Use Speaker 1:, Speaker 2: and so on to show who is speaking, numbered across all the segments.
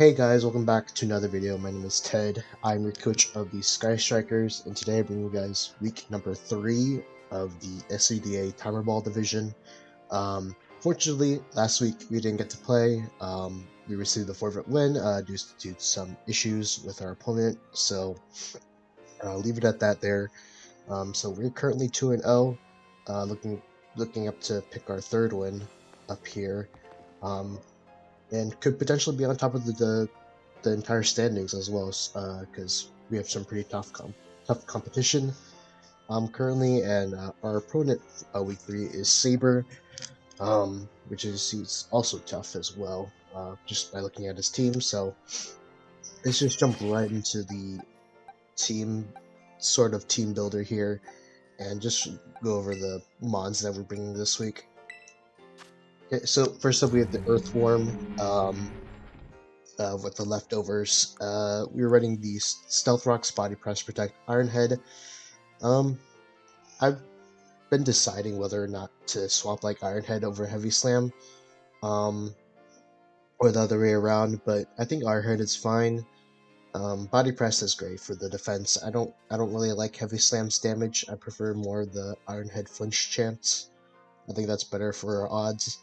Speaker 1: Hey guys, welcome back to another video. My name is Ted. I'm your coach of the Sky Strikers, and today I bring you guys week number 3 of the SCDA Timer Ball Division. Fortunately, last week we didn't get to play. We received the forfeit win due to some issues with our opponent, so I'll leave it at that there. So we're currently 2-0, looking up to pick our third win up here. And could potentially be on top of the entire standings as well, because we have some pretty tough competition currently, and our opponent week 3 is Saber, which is he's also tough as well, just by looking at his team. So let's just jump right into the team builder here, and just go over the mods that we're bringing this week. Okay, so first up we have the Earthworm. With the leftovers. We were running the Stealth Rocks, Body Press, Protect, Ironhead. I've been deciding whether or not to swap like Ironhead over Heavy Slam, or the other way around. But I think Ironhead is fine. Body Press is great for the defense. I don't really like Heavy Slam's damage. I prefer more the Ironhead flinch chance. I think that's better for our odds.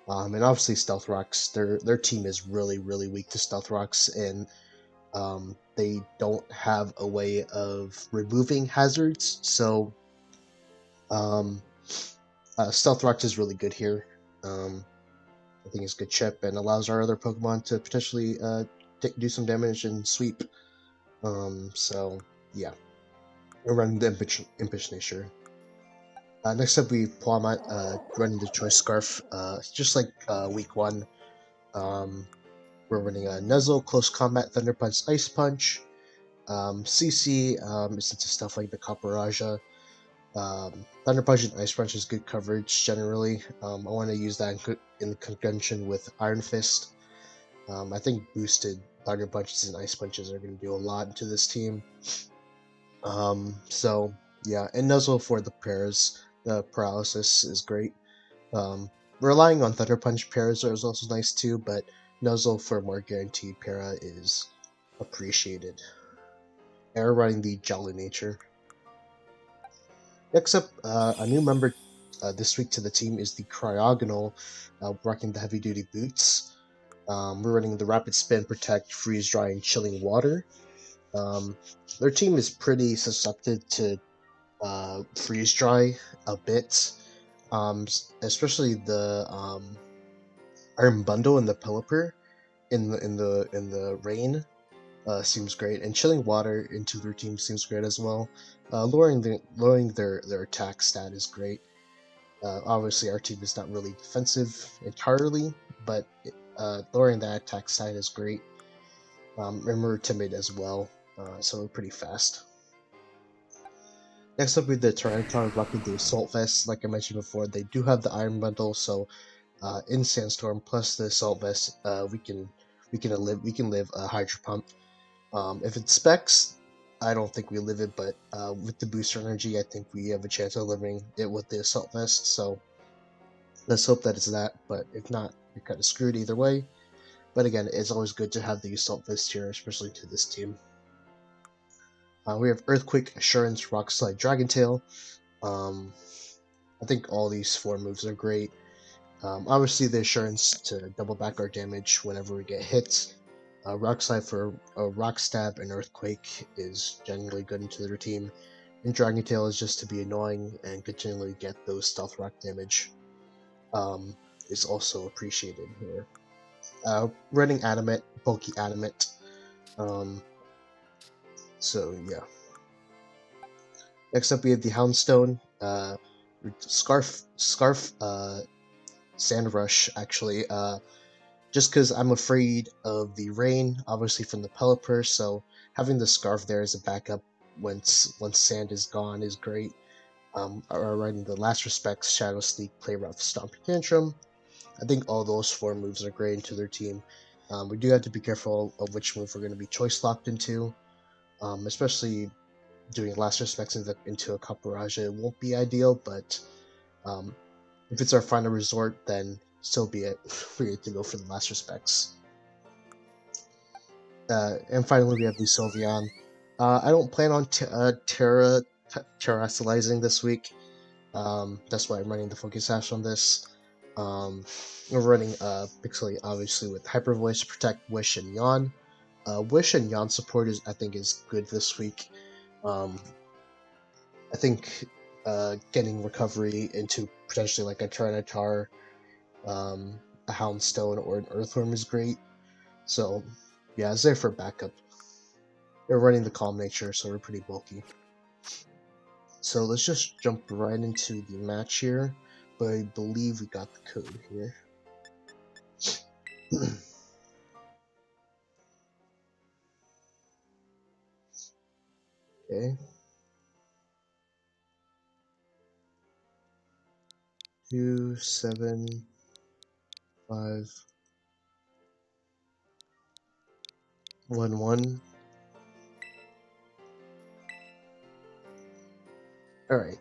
Speaker 1: And obviously Stealth Rocks, their team is really weak to Stealth Rocks, and they don't have a way of removing hazards, so Stealth Rocks is really good here. I think it's a good chip and allows our other Pokemon to potentially do some damage and sweep. So yeah, we're running the Impish Nature. Next up, we Pawmot running the Choice Scarf, just like week 1. We're running a Nuzzle, Close Combat, Thunder Punch, Ice Punch. CC is into stuff like the Caparaja. Thunder Punch and Ice Punch is good coverage generally. I want to use that in conjunction with Iron Fist. I think boosted Thunder Punches and Ice Punches are going to do a lot to this team. So yeah, and Nuzzle for the pairs. The paralysis is great. Relying on Thunder Punch pairs is also nice too, but Nuzzle for more guaranteed para is appreciated. And we're running the Jolly Nature. Next up, a new member this week to the team is the Cryogonal, rocking the heavy duty boots. We're running the Rapid Spin, Protect, Freeze Dry, and Chilling Water. Their team is pretty susceptible to freeze dry a bit, especially the Iron Bundle and the Pelipper in the rain. Seems great, and Chilling Water into their team seems great as well. Lowering their attack stat is great. Obviously, our team is not really defensive entirely, but lowering that attack stat is great. And we're timid as well, so we're pretty fast. Next up, with the Tyranitar rocking the Assault Vest. Like I mentioned before, they do have the Iron Bundle, so in Sandstorm plus the Assault Vest, we can live a Hydro Pump. If it's specs, I don't think we live it, but with the booster energy, I think we have a chance of living it with the Assault Vest, so let's hope that it's that, but if not, you're kind of screwed either way. But again, it's always good to have the Assault Vest here, especially to this team. We have Earthquake, Assurance, Rock Slide, Dragon Tail. I think all these 4 moves are great. Obviously, the Assurance to double back our damage whenever we get hit. Rock Slide for a Rock Stab and Earthquake is generally good into their team, and Dragon Tail is just to be annoying and continually get those Stealth Rock damage. Is also appreciated here. Running Adamant, Bulky Adamant. So yeah. Next up, we have the Houndstone, Scarf, Sand Rush actually. Just because I'm afraid of the rain, obviously from the Pelipper, so having the Scarf there as a backup once sand is gone is great. Running the Last Respects, Shadow Sneak, Play Rough, Stomp Tantrum. I think all those 4 moves are great into their team. We do have to be careful of which move we're going to be choice locked into, especially doing Last Respects into a Caparaja. It won't be ideal, but if it's our final resort, then so be it. We get to go for the Last Respects. And finally, we have the Sylveon. I don't plan on terrestrializing this week. That's why I'm running the Focus Sash on this. We're running Pixelate, obviously, with Hyper Voice, Protect, Wish, and Yawn. Wish and Yawn support is, I think, is good this week. I think getting recovery into potentially like a Tyranitar, a Houndstone, or an Earthworm is great. So, yeah, it's there for backup. We're running the Calm Nature, so we're pretty bulky. So let's just jump right into the match here. But I believe we got the code here. Okay. 2, 7, 5, 1, 1. Alright.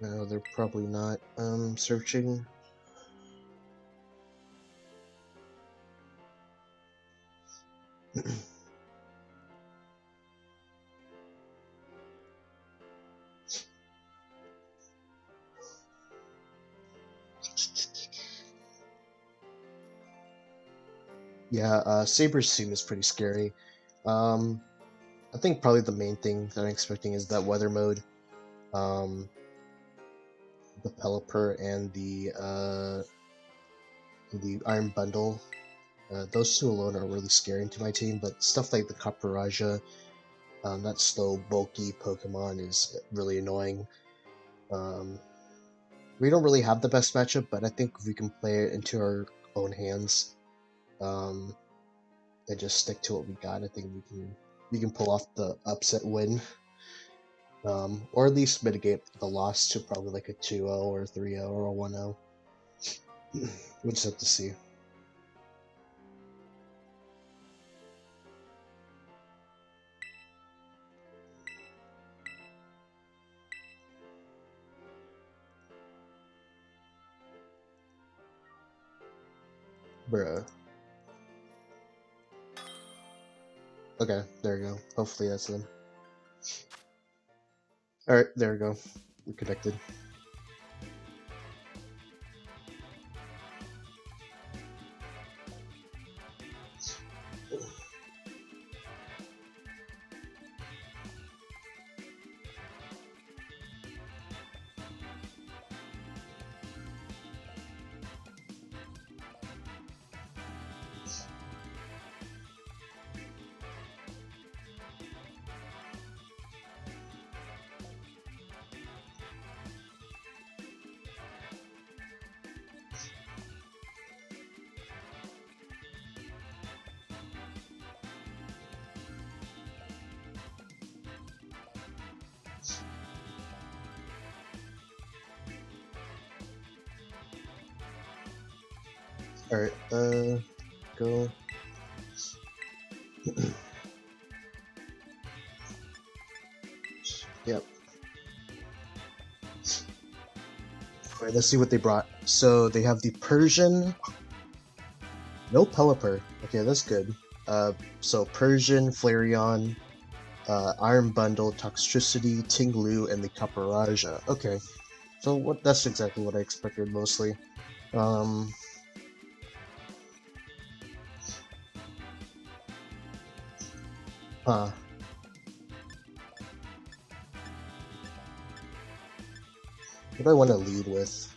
Speaker 1: No, they're probably not searching. Yeah, Saber's team is pretty scary. I think probably the main thing that I'm expecting is that weather mode. The Pelipper and the Iron Bundle. Those two alone are really scary to my team, but stuff like the Caparaja, that slow, bulky Pokemon is really annoying. We don't really have the best matchup, but I think if we can play it into our own hands, and just stick to what we got, I think we can pull off the upset win. Or at least mitigate the loss to probably like a 2-0 or 3-0 or a 1-0. We'll just have to see. Bruh. Okay, there we go. Hopefully that's them. Alright, there we go. We're connected. Alright, go. Yep. Alright, let's see what they brought. So they have the Persian. No Pelipper. Okay, that's good. So Persian, Flareon, Iron Bundle, Toxtricity, Tinglu, and the Caparaja. Okay, so that's exactly what I expected mostly. Huh. What do I want to lead with?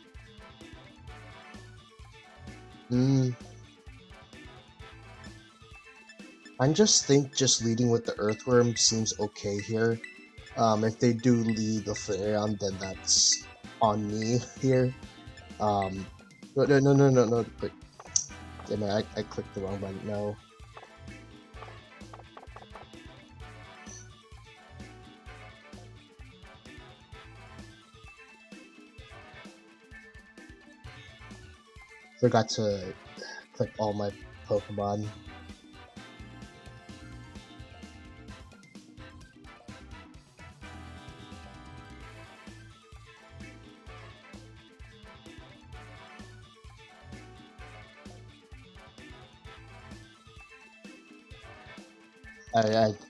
Speaker 1: I just think just leading with the Earthworm seems okay here. If they do lead the Flareon, then that's on me here. No. Damn it, I clicked the wrong button. No. Forgot to click all my Pokemon.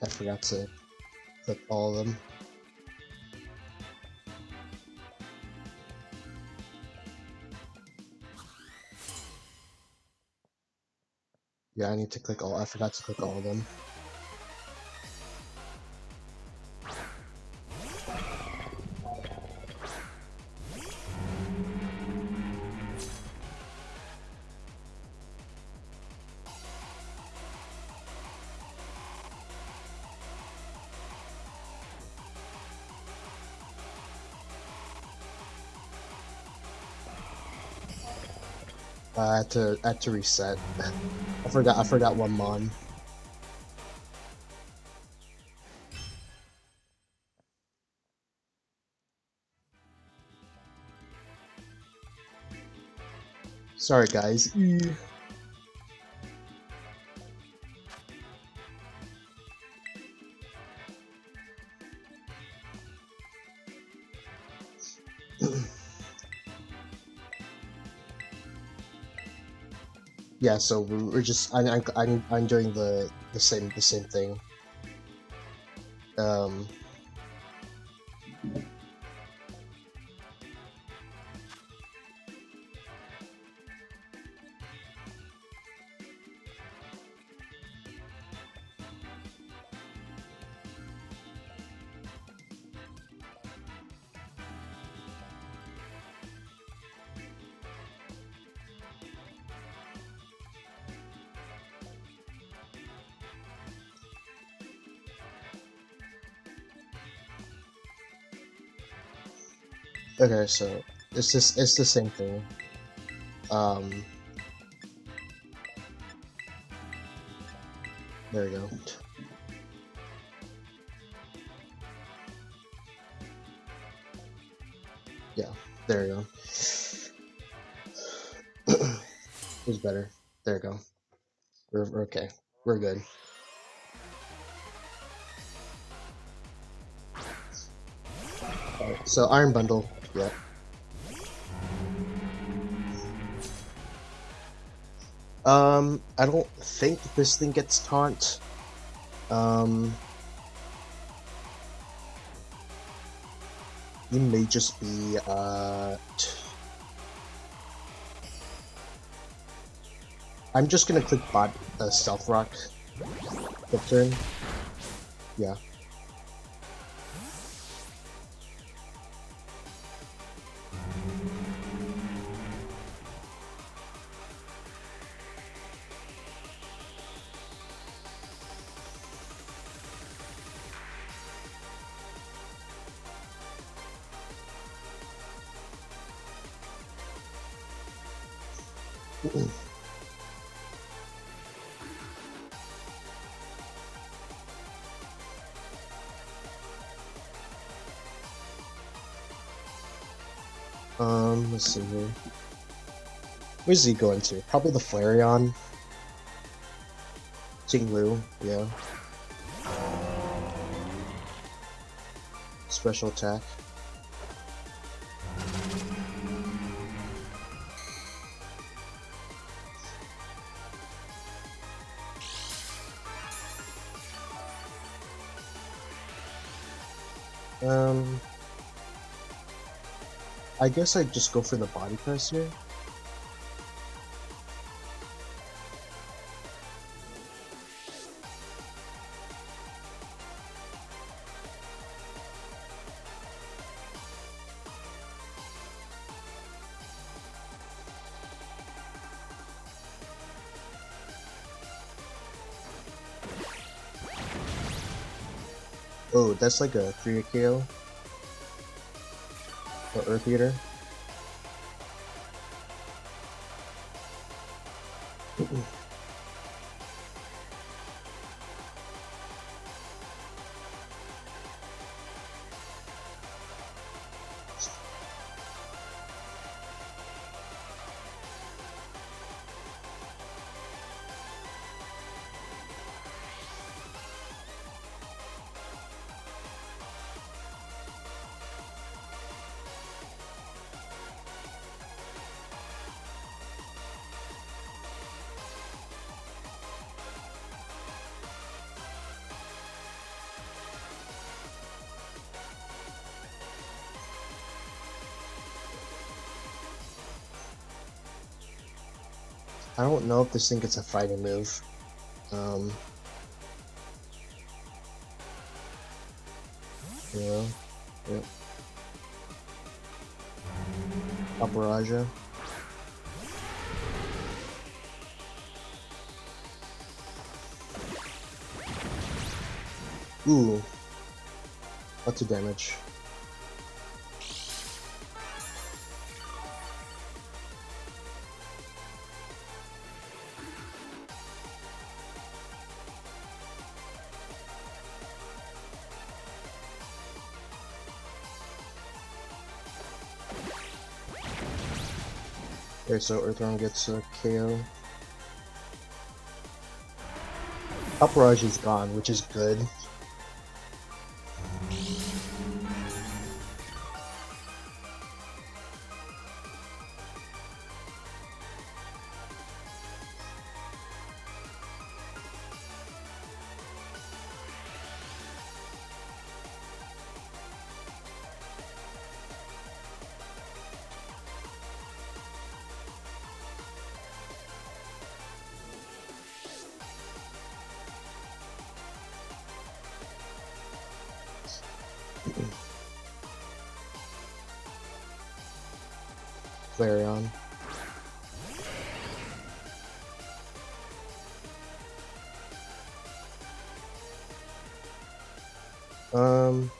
Speaker 1: I forgot to click all of them. Yeah, I need to click all. I forgot to click all of them. I had to reset. I forgot one Mon. Sorry guys. Yeah, so we're just I'm doing the same thing. Okay, so it's the same thing. There we go. Yeah, there we go. Who's better? There we go. We're okay. We're good. Alright, so Iron Bundle, yeah. I don't think this thing gets taunt. You may just be, I'm just gonna click bot, Stealth Rock. Flip turn. Yeah. Let's see here. Where's he going to? Probably the Flareon. Jinglu, yeah. Special attack. I guess I'd just go for the body press here. Oh, that's like a 3 KO or Earth Eater. I don't know if this thing gets a fighting move. Yeah. Yep. Paparaja. Ooh. Lots of damage. Okay, so Earthworm gets a KO. Paparaja is gone, which is good. Flareon. Um.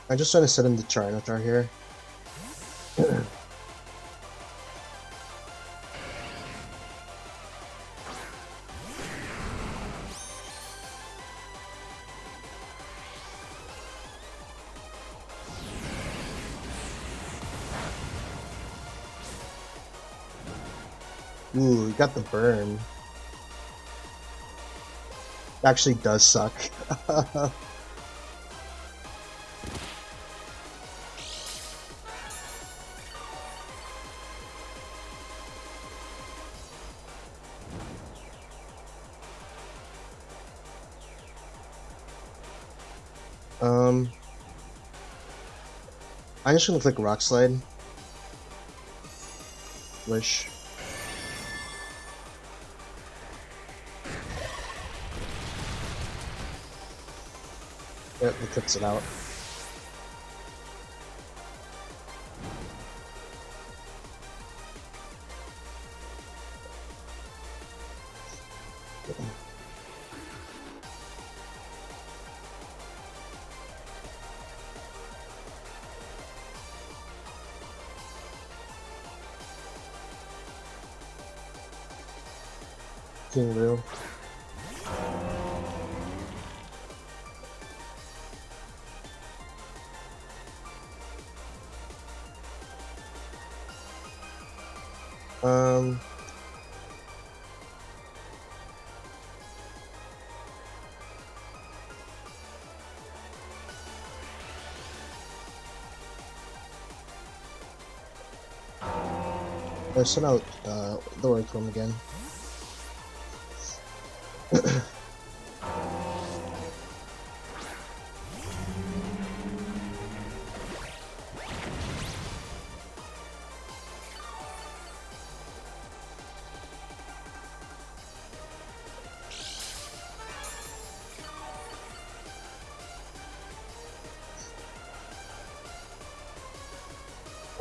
Speaker 1: I'm just trying to set him the Tyranitar here. Ooh, you got the burn. Actually does suck. I'm just gonna click Rock Slide. Wish. Yep, it cuts it out. King Real. Um, I sent out the Earthworm again.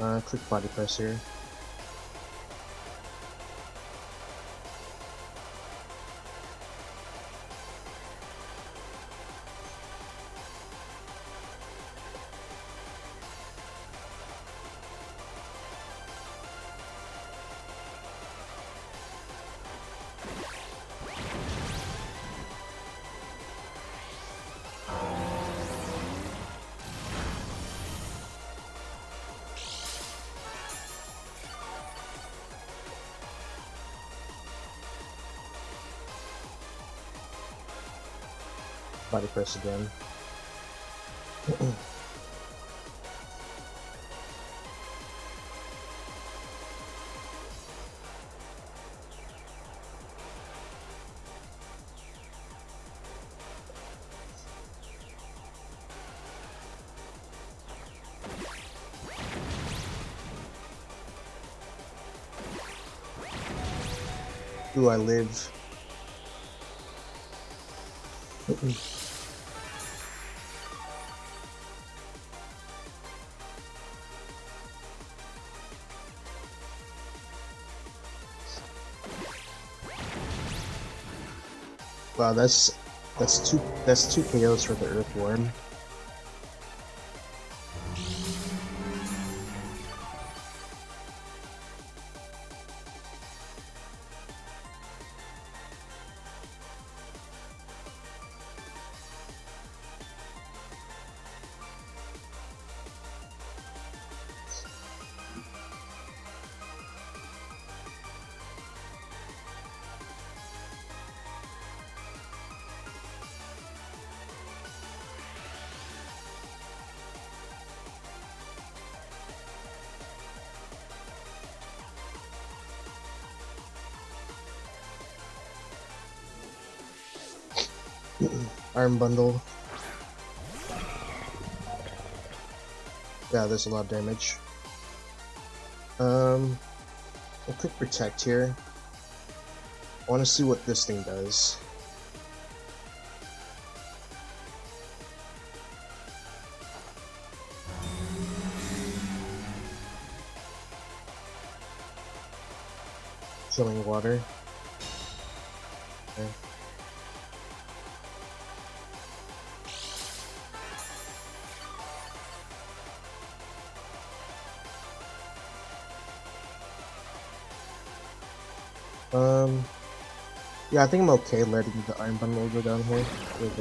Speaker 1: Click body press here. Body press again. Do I live? Wow, that's two KOs for the Earthworm. Arm bundle. Yeah, there's a lot of damage. I'll click protect here. I want to see what this thing does. Filling water. Okay. Yeah, I think I'm okay letting the Iron Bundle go down here. With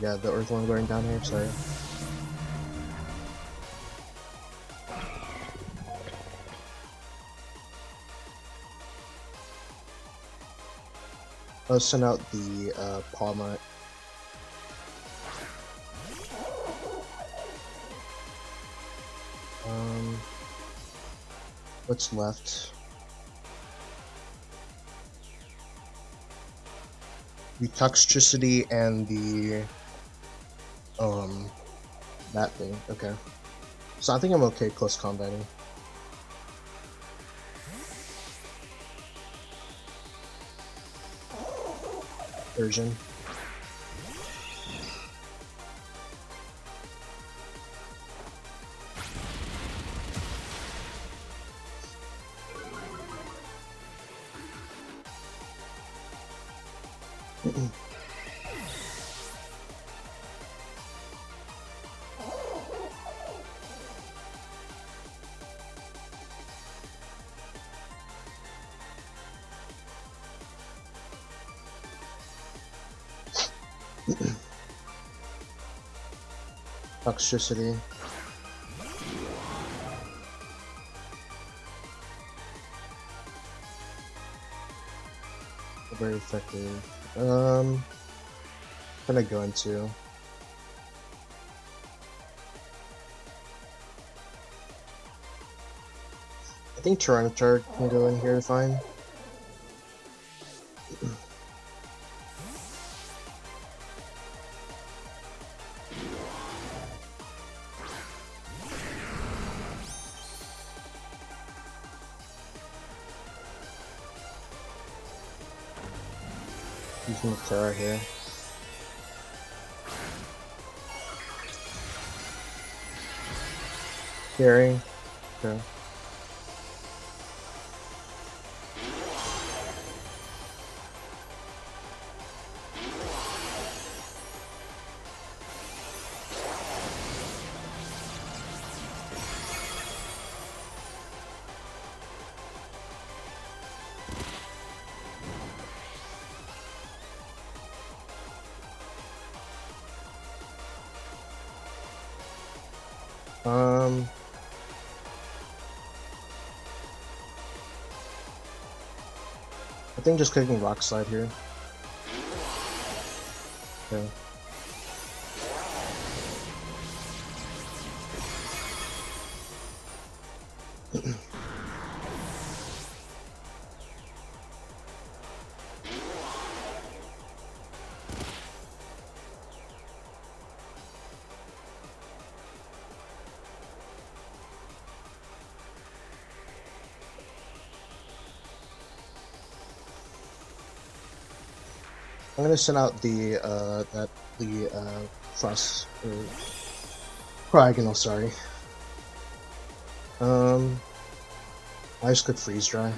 Speaker 1: the Earth one going down here, sorry. I'll send out the Palma. What's left? The Toxicity and the that thing. Okay. So I think I'm okay close combating. Version. Toxicity. Very effective. Gonna go into. I think Tyranitar can go in here fine. Using the Terra here. Carry. Okay. I think just clicking Rock Slide here. Okay. I'm gonna send out the frost or diagonal. Sorry. I just click freeze dry.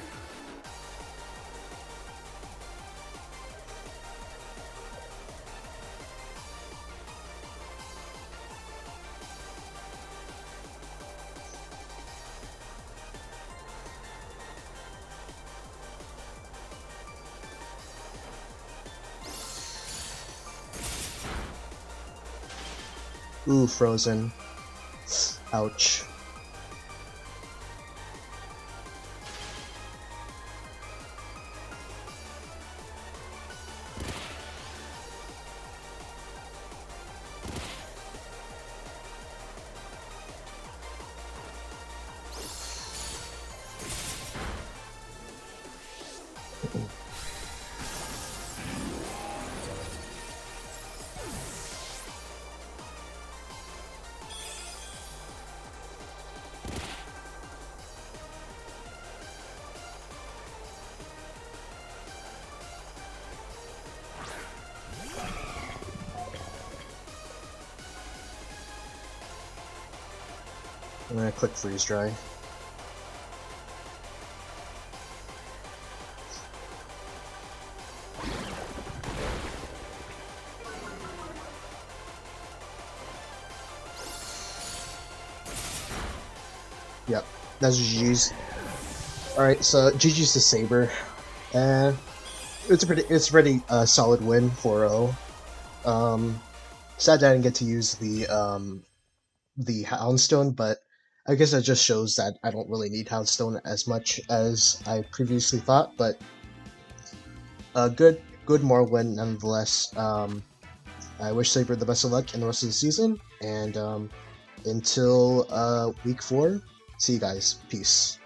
Speaker 1: Ooh, frozen. Ouch. I'm gonna click freeze dry. Yep, that's GG's. Alright, so GG's to Saber. And it's a pretty solid win, 4-0. Sad that I didn't get to use the Houndstone, but I guess that just shows that I don't really need Houndstone as much as I previously thought. But good more win nonetheless. I wish Saber the best of luck in the rest of the season, and until week 4, see you guys. Peace.